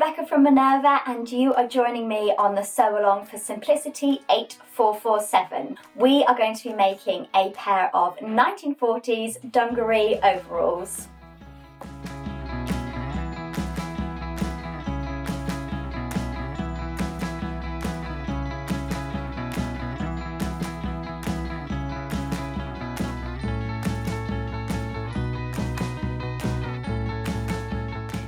Rebecca from Minerva, and you are joining me on the Sewalong for Simplicity 8447. We are going to be making a pair of 1940s dungaree overalls.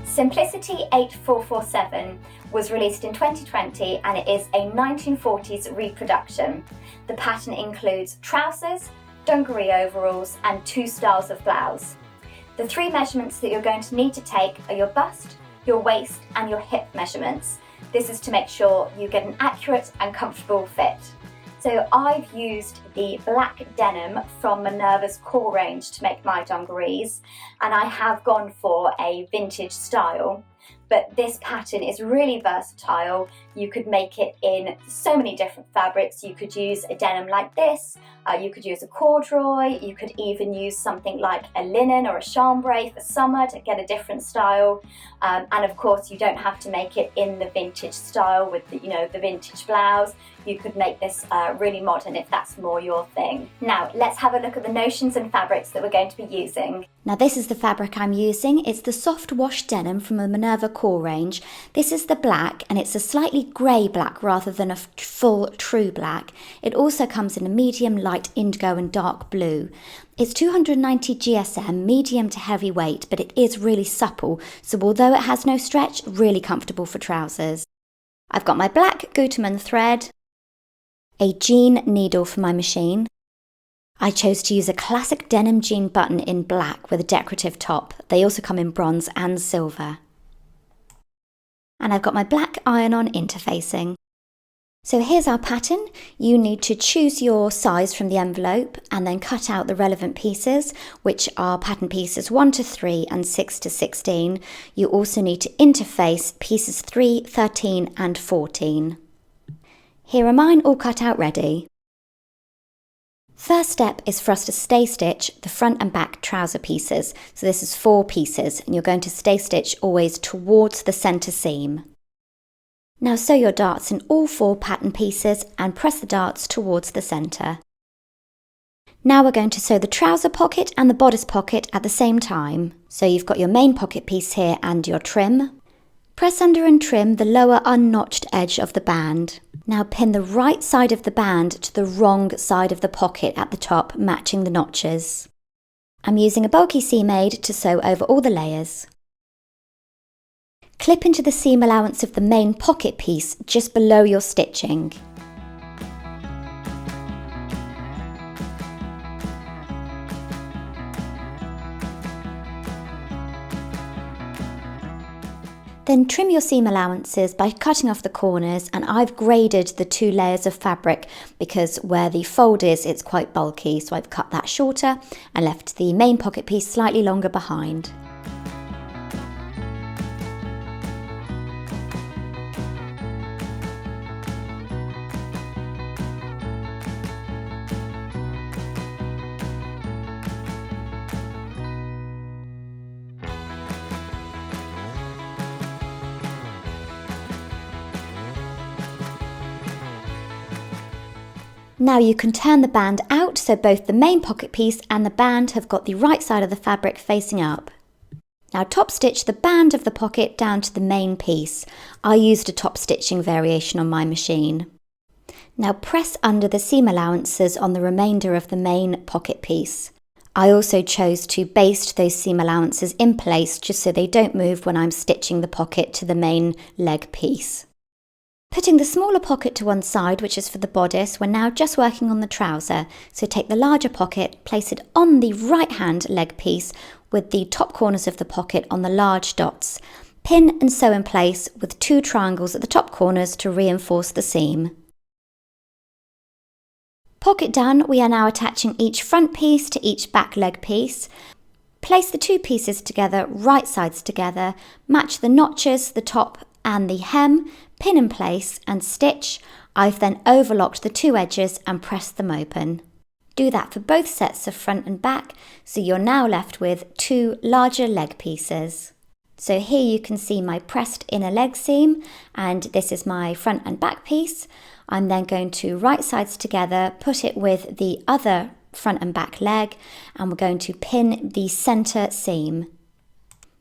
Simplicity 8447 was released in 2020 and it is a 1940s reproduction. The pattern includes trousers, dungaree overalls and 2 styles of blouse. The 3 measurements that you're going to need to take are your bust, your waist and your hip measurements. This is to make sure you get an accurate and comfortable fit. So I've used the black denim from Minerva's core range to make my dungarees, and I have gone for a vintage style. But this pattern is really versatile. You could make it in so many different fabrics. You could use a denim like this, you could use a corduroy, you could even use something like a linen or a chambray for summer to get a different style. And of course, you don't have to make it in the vintage style with the, the vintage blouse. You could make this really modern if that's more your thing. Now, let's have a look at the notions and fabrics that we're going to be using. Now this is the fabric I'm using. It's the soft wash denim from the Minerva core range. This is the black and it's a slightly grey black rather than a full true black. It also comes in a medium, light indigo and dark blue. It's 290 GSM, medium to heavy weight, but it is really supple, so although it has no stretch, really comfortable for trousers. I've got my black Gutermann thread, a jean needle for my machine. I chose to use a classic denim jean button in black with a decorative top. They also come in bronze and silver. And I've got my black iron-on interfacing. So here's our pattern. You need to choose your size from the envelope and then cut out the relevant pieces, which are pattern pieces 1 to 3 and 6 to 16. You also need to interface pieces 3, 13 and 14. Here are mine all cut out ready. First step is for us to stay stitch the front and back trouser pieces. So this is 4 pieces and you're going to stay stitch always towards the centre seam. Now sew your darts in all 4 pattern pieces and press the darts towards the centre. Now we're going to sew the trouser pocket and the bodice pocket at the same time. So you've got your main pocket piece here and your trim. Press under and trim the lower unnotched edge of the band. Now pin the right side of the band to the wrong side of the pocket at the top, matching the notches. I'm using a bulky seam aid to sew over all the layers. Clip into the seam allowance of the main pocket piece just below your stitching. Then trim your seam allowances by cutting off the corners, and I've graded the 2 layers of fabric because where the fold is, it's quite bulky, so I've cut that shorter and left the main pocket piece slightly longer behind. Now you can turn the band out so both the main pocket piece and the band have got the right side of the fabric facing up. Now top stitch the band of the pocket down to the main piece. I used a top stitching variation on my machine. Now press under the seam allowances on the remainder of the main pocket piece. I also chose to baste those seam allowances in place just so they don't move when I'm stitching the pocket to the main leg piece. Putting the smaller pocket to one side, which is for the bodice, we're now just working on the trouser. So take the larger pocket, place it on the right hand leg piece with the top corners of the pocket on the large dots. Pin and sew in place with 2 triangles at the top corners to reinforce the seam. Pocket done, we are now attaching each front piece to each back leg piece. Place the 2 pieces together, right sides together, match the notches, the top and the hem, pin in place and stitch. I've then overlocked the 2 edges and pressed them open. Do that for both sets of front and back, so you're now left with 2 larger leg pieces. So here you can see my pressed inner leg seam, and this is my front and back piece. I'm then going to right sides together, put it with the other front and back leg, and we're going to pin the center seam.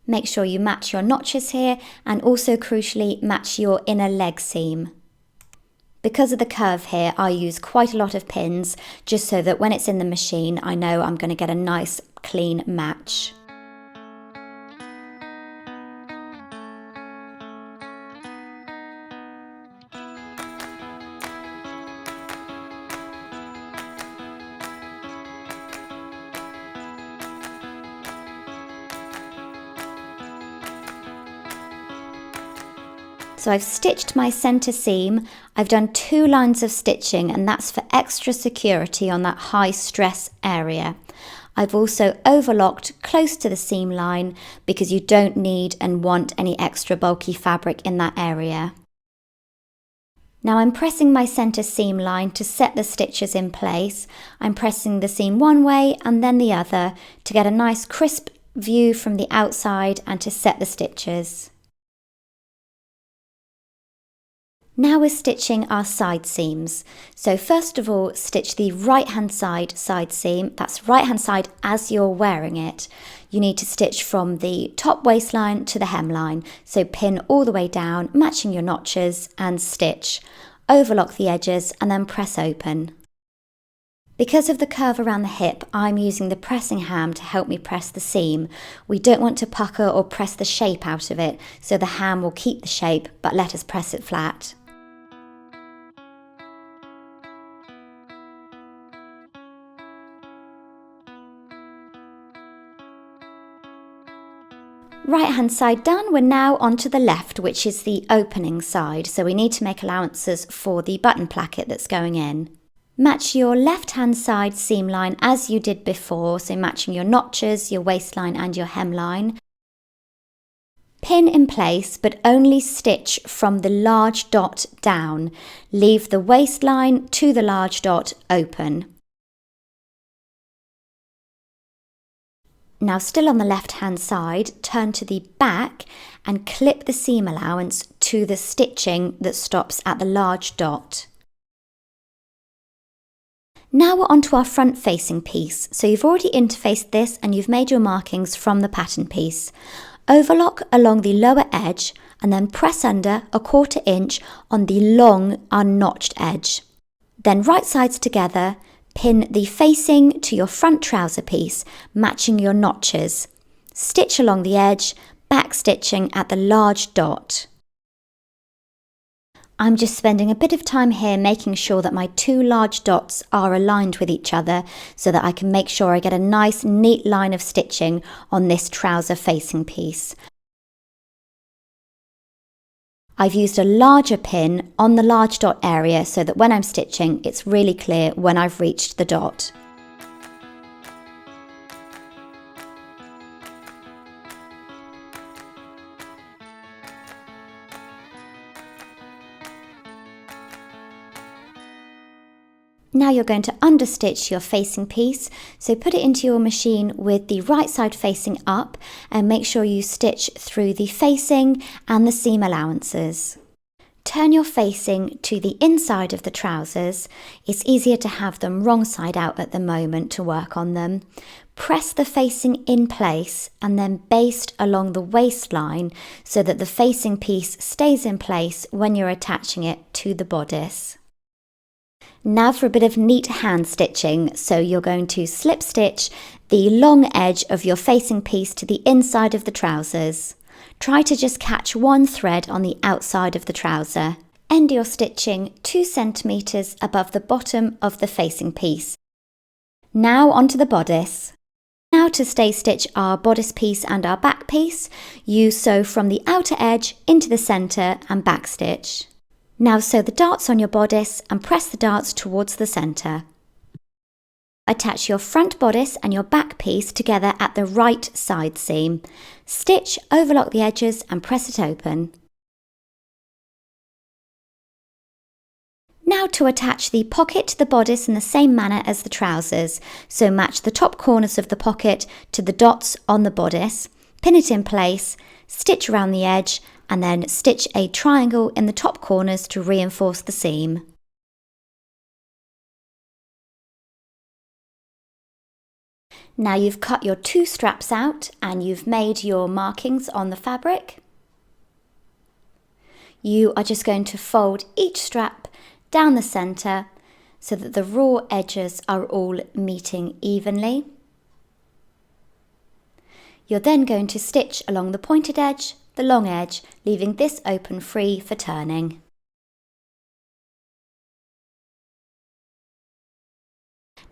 Make sure you match your notches here, and also crucially match your inner leg seam. Because of the curve here, I use quite a lot of pins just so that when it's in the machine, I know I'm going to get a nice clean match. So I've stitched my centre seam, I've done 2 lines of stitching, and that's for extra security on that high stress area. I've also overlocked close to the seam line because you don't need and want any extra bulky fabric in that area. Now I'm pressing my centre seam line to set the stitches in place. I'm pressing the seam one way and then the other to get a nice crisp view from the outside and to set the stitches. Now we're stitching our side seams. So first of all, stitch the right hand side seam. That's right hand side as you're wearing it. You need to stitch from the top waistline to the hemline. So pin all the way down, matching your notches, and stitch. Overlock the edges and then press open. Because of the curve around the hip, I'm using the pressing ham to help me press the seam. We don't want to pucker or press the shape out of it, so the ham will keep the shape but let us press it flat. Right hand side done, we're now onto the left, which is the opening side, so we need to make allowances for the button placket that's going in. Match your left hand side seam line as you did before, so matching your notches, your waistline and your hemline. Pin in place, but only stitch from the large dot down. Leave the waistline to the large dot open. Now still on the left hand side, turn to the back and clip the seam allowance to the stitching that stops at the large dot. Now we're onto our front facing piece. So you've already interfaced this and you've made your markings from the pattern piece. Overlock along the lower edge and then press under 1/4 inch on the long unnotched edge. Then right sides together. Pin the facing to your front trouser piece, matching your notches. Stitch along the edge, back stitching at the large dot. I'm just spending a bit of time here making sure that my 2 large dots are aligned with each other so that I can make sure I get a nice neat line of stitching on this trouser facing piece. I've used a larger pin on the large dot area so that when I'm stitching, it's really clear when I've reached the dot. Now you're going to understitch your facing piece, so put it into your machine with the right side facing up and make sure you stitch through the facing and the seam allowances. Turn your facing to the inside of the trousers. It's easier to have them wrong side out at the moment to work on them. Press the facing in place and then baste along the waistline so that the facing piece stays in place when you're attaching it to the bodice. Now for a bit of neat hand stitching, so you're going to slip stitch the long edge of your facing piece to the inside of the trousers. Try to just catch one thread on the outside of the trouser. End your stitching 2 centimeters above the bottom of the facing piece. Now onto the bodice. Now to stay stitch our bodice piece and our back piece, you sew from the outer edge into the center and back stitch. Now sew the darts on your bodice and press the darts towards the centre. Attach your front bodice and your back piece together at the right side seam. Stitch, overlock the edges and press it open. Now to attach the pocket to the bodice in the same manner as the trousers. So match the top corners of the pocket to the dots on the bodice. Pin it in place, stitch around the edge, and then stitch a triangle in the top corners to reinforce the seam. Now you've cut your 2 straps out and you've made your markings on the fabric. You are just going to fold each strap down the centre so that the raw edges are all meeting evenly. You're then going to stitch along the pointed edge, the long edge, leaving this open free for turning.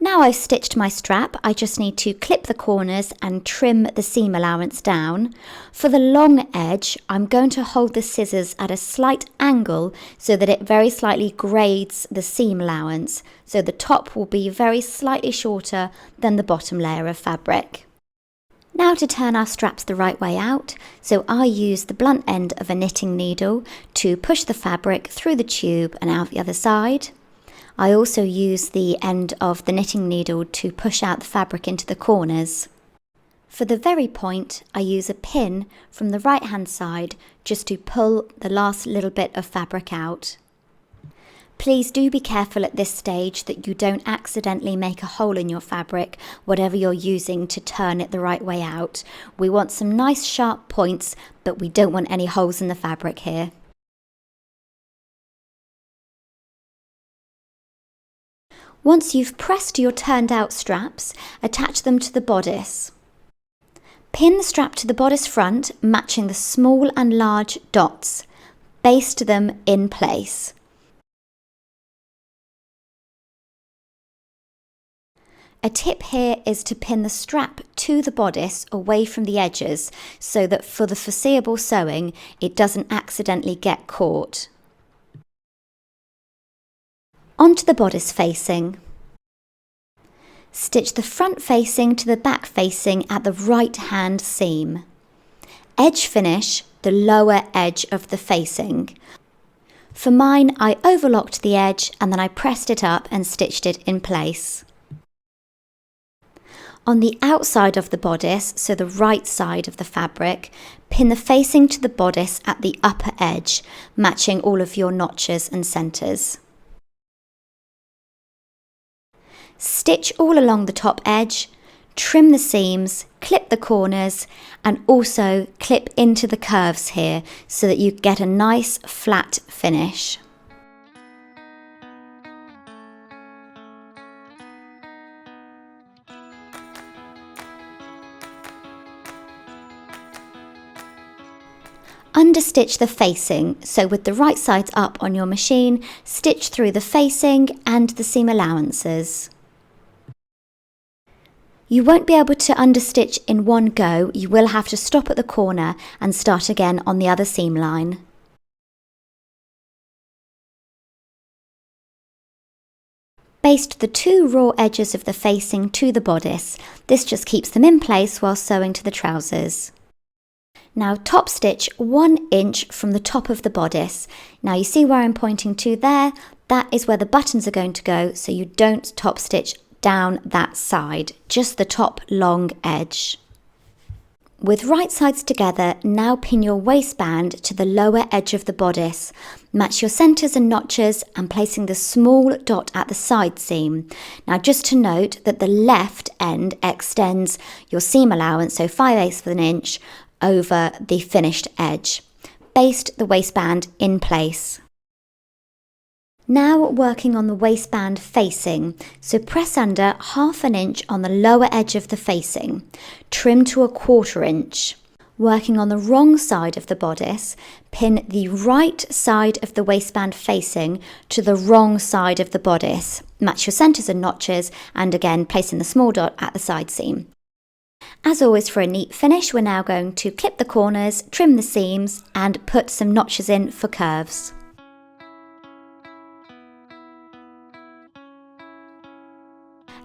Now I've stitched my strap, I just need to clip the corners and trim the seam allowance down. For the long edge, I'm going to hold the scissors at a slight angle so that it very slightly grades the seam allowance, so the top will be very slightly shorter than the bottom layer of fabric. Now to turn our straps the right way out, so I use the blunt end of a knitting needle to push the fabric through the tube and out the other side. I also use the end of the knitting needle to push out the fabric into the corners. For the very point, I use a pin from the right hand side just to pull the last little bit of fabric out. Please do be careful at this stage that you don't accidentally make a hole in your fabric, whatever you're using to turn it the right way out. We want some nice sharp points, but we don't want any holes in the fabric here. Once you've pressed your turned out straps, attach them to the bodice. Pin the strap to the bodice front, matching the small and large dots. Baste them in place. A tip here is to pin the strap to the bodice away from the edges so that for the foreseeable sewing it doesn't accidentally get caught. Onto the bodice facing. Stitch the front facing to the back facing at the right hand seam. Edge finish the lower edge of the facing. For mine, I overlocked the edge and then I pressed it up and stitched it in place. On the outside of the bodice, so the right side of the fabric, pin the facing to the bodice at the upper edge, matching all of your notches and centres. Stitch all along the top edge, trim the seams, clip the corners, and also clip into the curves here so that you get a nice flat finish. Understitch the facing, so with the right side up on your machine, stitch through the facing and the seam allowances. You won't be able to understitch in one go, you will have to stop at the corner and start again on the other seam line. Baste the 2 raw edges of the facing to the bodice. This just keeps them in place while sewing to the trousers. Now top stitch 1 inch from the top of the bodice. Now you see where I'm pointing to there? That is where the buttons are going to go, so you don't top stitch down that side, just the top long edge. With right sides together, now pin your waistband to the lower edge of the bodice. Match your centres and notches and placing the small dot at the side seam. Now just to note that the left end extends your seam allowance, so 5/8 of an inch, over the finished edge. Baste the waistband in place. Now working on the waistband facing, so press under 1/2 inch on the lower edge of the facing, trim to 1/4 inch. Working on the wrong side of the bodice, pin the right side of the waistband facing to the wrong side of the bodice. Match your centres and notches and again placing the small dot at the side seam. As always, for a neat finish, we're now going to clip the corners, trim the seams and put some notches in for curves.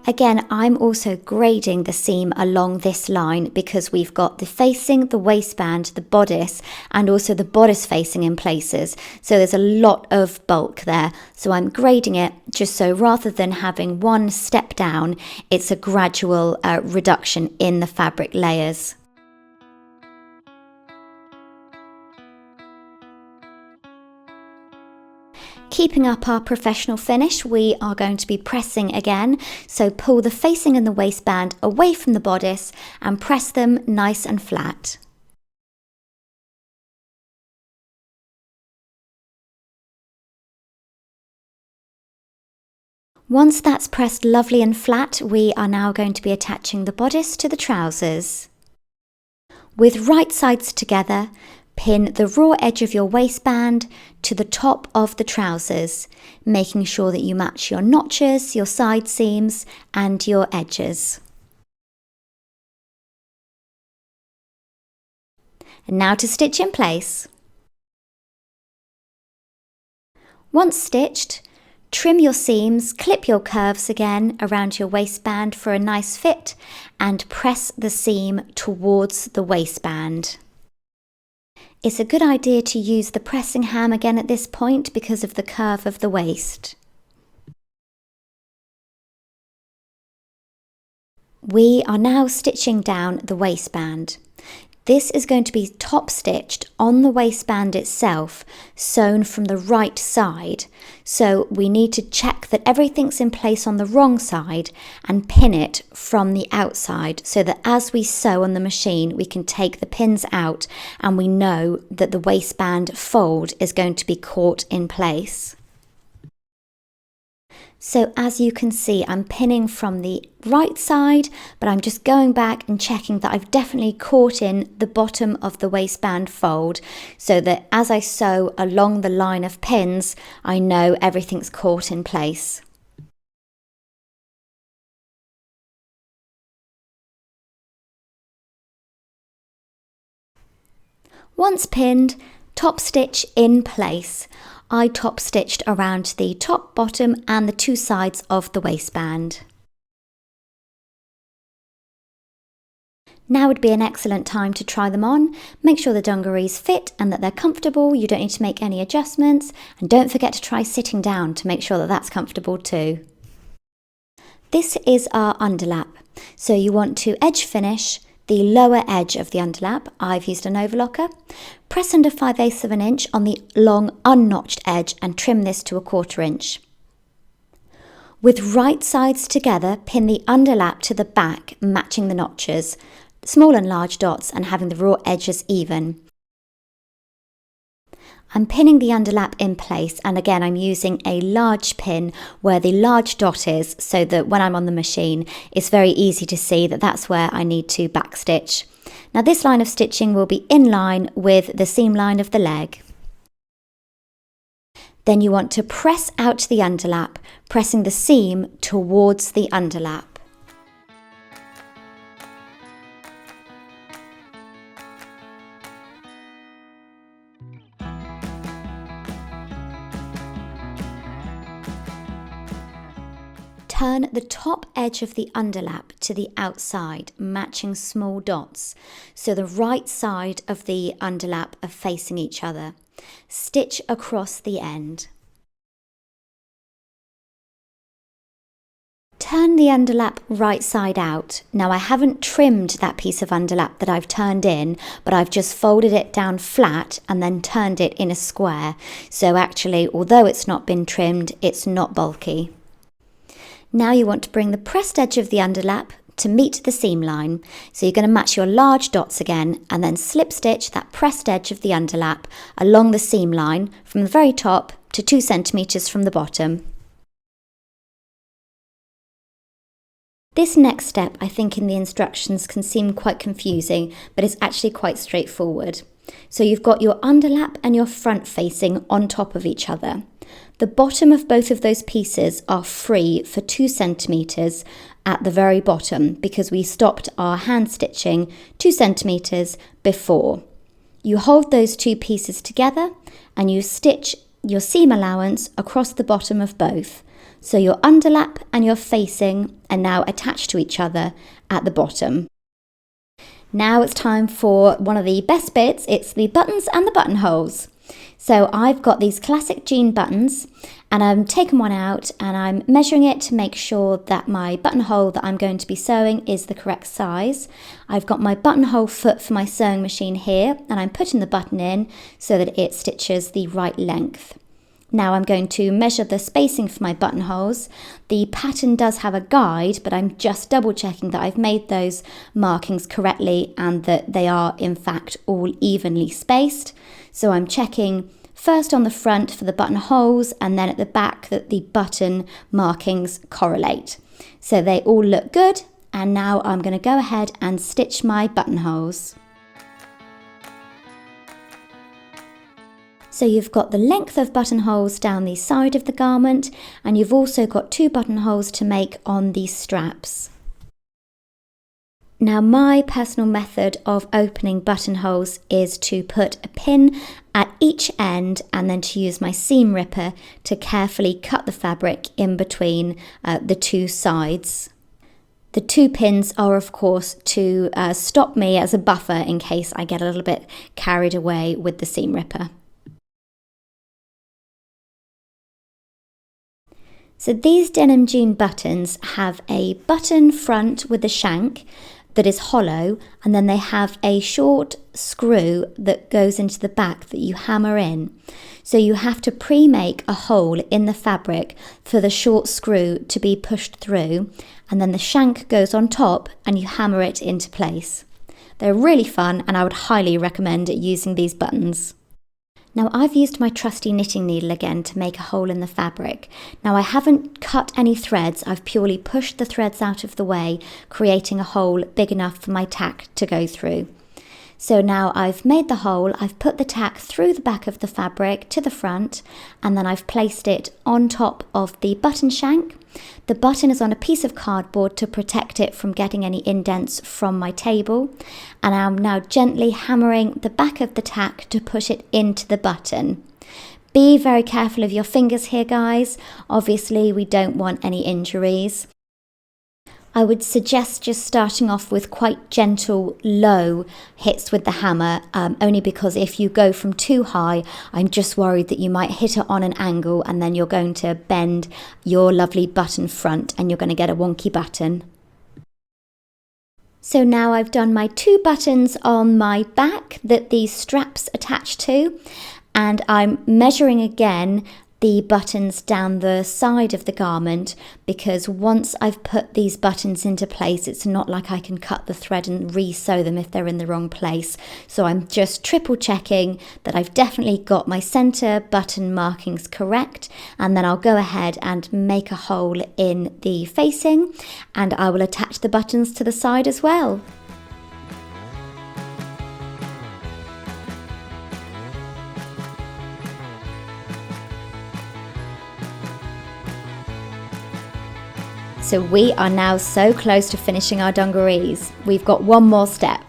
Again, I'm also grading the seam along this line because we've got the facing, the waistband, the bodice, and also the bodice facing in places. So there's a lot of bulk there. So I'm grading it just so rather than having one step down, it's a gradual reduction in the fabric layers. keeping up our professional finish, we are going to be pressing again. So pull the facing and the waistband away from the bodice and press them nice and flat. Once that's pressed lovely and flat, we are now going to be attaching the bodice to the trousers. With right sides together, pin the raw edge of your waistband to the top of the trousers, making sure that you match your notches, your side seams and your edges. And now to stitch in place. Once stitched, trim your seams, clip your curves again around your waistband for a nice fit and press the seam towards the waistband. It's a good idea to use the pressing ham again at this point because of the curve of the waist. We are now stitching down the waistband. This is going to be top stitched on the waistband itself, sewn from the right side. So we need to check that everything's in place on the wrong side and pin it from the outside so that as we sew on the machine, we can take the pins out and we know that the waistband fold is going to be caught in place. So as you can see, I'm pinning from the right side, but I'm just going back and checking that I've definitely caught in the bottom of the waistband fold so that as I sew along the line of pins, I know everything's caught in place. Once pinned, top stitch in place. I top stitched around the top, bottom and the two sides of the waistband. Now would be an excellent time to try them on. Make sure the dungarees fit and that they're comfortable. You don't need to make any adjustments, and don't forget to try sitting down to make sure that that's comfortable too. This is our underlap. So you want to edge finish the lower edge of the underlap. I've used an overlocker. Press under 5/8 of an inch on the long unnotched edge and trim this to 1/4 inch. With right sides together, pin the underlap to the back, matching the notches, small and large dots and having the raw edges even. I'm pinning the underlap in place, and again I'm using a large pin where the large dot is so that when I'm on the machine it's very easy to see that that's where I need to backstitch. Now this line of stitching will be in line with the seam line of the leg. Then you want to press out the underlap, pressing the seam towards the underlap. Turn the top edge of the underlap to the outside, matching small dots, so the right side of the underlap are facing each other. Stitch across the end. Turn the underlap right side out. Now I haven't trimmed that piece of underlap that I've turned in, but I've just folded it down flat and then turned it in a square. So actually, although it's not been trimmed, it's not bulky. Now you want to bring the pressed edge of the underlap to meet the seam line. So you're going to match your large dots again and then slip stitch that pressed edge of the underlap along the seam line from the very top to 2 centimeters from the bottom. This next step, I think in the instructions can seem quite confusing, but it's actually quite straightforward. So you've got your underlap and your front facing on top of each other. The bottom of both of those pieces are free for 2 centimeters at the very bottom because we stopped our hand stitching 2 centimeters before. You hold those two pieces together and you stitch your seam allowance across the bottom of both. So your underlap and your facing are now attached to each other at the bottom. Now it's time for one of the best bits. It's the buttons and the buttonholes. So I've got these classic jean buttons and I'm taking one out and I'm measuring it to make sure that my buttonhole that I'm going to be sewing is the correct size. I've got my buttonhole foot for my sewing machine here and I'm putting the button in so that it stitches the right length. Now I'm going to measure the spacing for my buttonholes. The pattern does have a guide, but I'm just double checking that I've made those markings correctly and that they are in fact all evenly spaced. So I'm checking first on the front for the buttonholes and then at the back that the button markings correlate. So they all look good, and now I'm going to go ahead and stitch my buttonholes. So you've got the length of buttonholes down the side of the garment, and you've also got 2 buttonholes to make on the straps. Now my personal method of opening buttonholes is to put a pin at each end and then to use my seam ripper to carefully cut the fabric in between the 2 sides. The 2 pins are of course to stop me as a buffer in case I get a little bit carried away with the seam ripper. So these denim jean buttons have a button front with a shank that is hollow, and then they have a short screw that goes into the back that you hammer in. So you have to pre-make a hole in the fabric for the short screw to be pushed through, and then the shank goes on top and you hammer it into place. They're really fun, and I would highly recommend using these buttons. Now I've used my trusty knitting needle again to make a hole in the fabric. Now I haven't cut any threads, I've purely pushed the threads out of the way, creating a hole big enough for my tack to go through. So now I've made the hole, I've put the tack through the back of the fabric to the front, and then I've placed it on top of the button shank. The button is on a piece of cardboard to protect it from getting any indents from my table, and I'm now gently hammering the back of the tack to push it into the button. Be very careful of your fingers here, guys. Obviously we don't want any injuries. I would suggest just starting off with quite gentle, low hits with the hammer, only because if you go from too high, I'm just worried that you might hit it on an angle and then you're going to bend your lovely button front and you're going to get a wonky button. So now I've done my 2 buttons on my back that these straps attach to, and I'm measuring again the buttons down the side of the garment, because once I've put these buttons into place, it's not like I can cut the thread and re-sew them if they're in the wrong place. So I'm just triple checking that I've definitely got my center button markings correct, and then I'll go ahead and make a hole in the facing, and I will attach the buttons to the side as well. So we are now so close to finishing our dungarees. We've got one more step.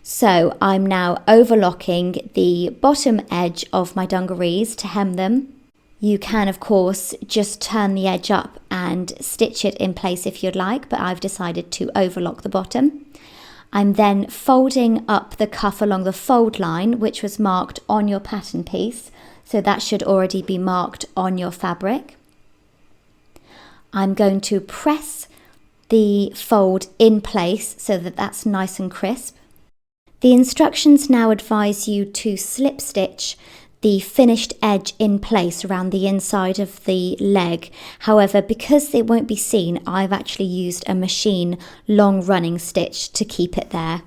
So I'm now overlocking the bottom edge of my dungarees to hem them. You can of course just turn the edge up and stitch it in place if you'd like, but I've decided to overlock the bottom. I'm then folding up the cuff along the fold line, which was marked on your pattern piece. So that should already be marked on your fabric. I'm going to press the fold in place so that that's nice and crisp. The instructions now advise you to slip stitch the finished edge in place around the inside of the leg. However, because it won't be seen, I've actually used a machine long running stitch to keep it there.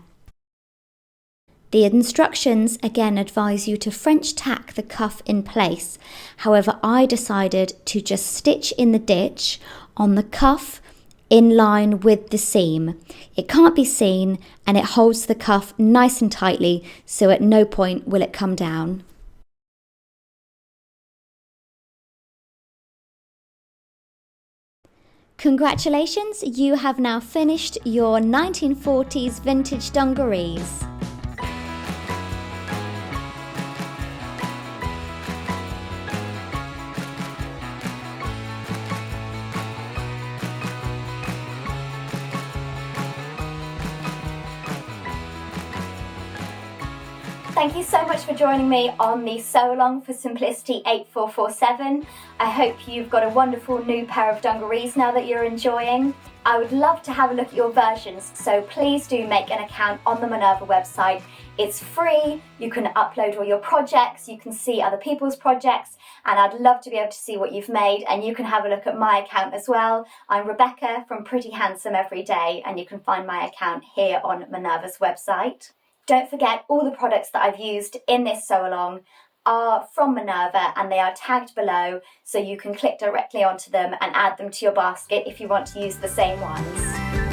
The instructions again advise you to French tack the cuff in place. However, I decided to just stitch in the ditch on the cuff in line with the seam. It can't be seen and it holds the cuff nice and tightly, so at no point will it come down. Congratulations, you have now finished your 1940s vintage dungarees. Thank you so much for joining me on the Sewalong for Simplicity 8447. I hope you've got a wonderful new pair of dungarees now that you're enjoying. I would love to have a look at your versions, so please do make an account on the Minerva website. It's free, you can upload all your projects, you can see other people's projects, and I'd love to be able to see what you've made, and you can have a look at my account as well. I'm Rebecca from Pretty Handsome Everyday, and you can find my account here on Minerva's website. Don't forget, all the products that I've used in this sew-along are from Minerva and they are tagged below, so you can click directly onto them and add them to your basket if you want to use the same ones.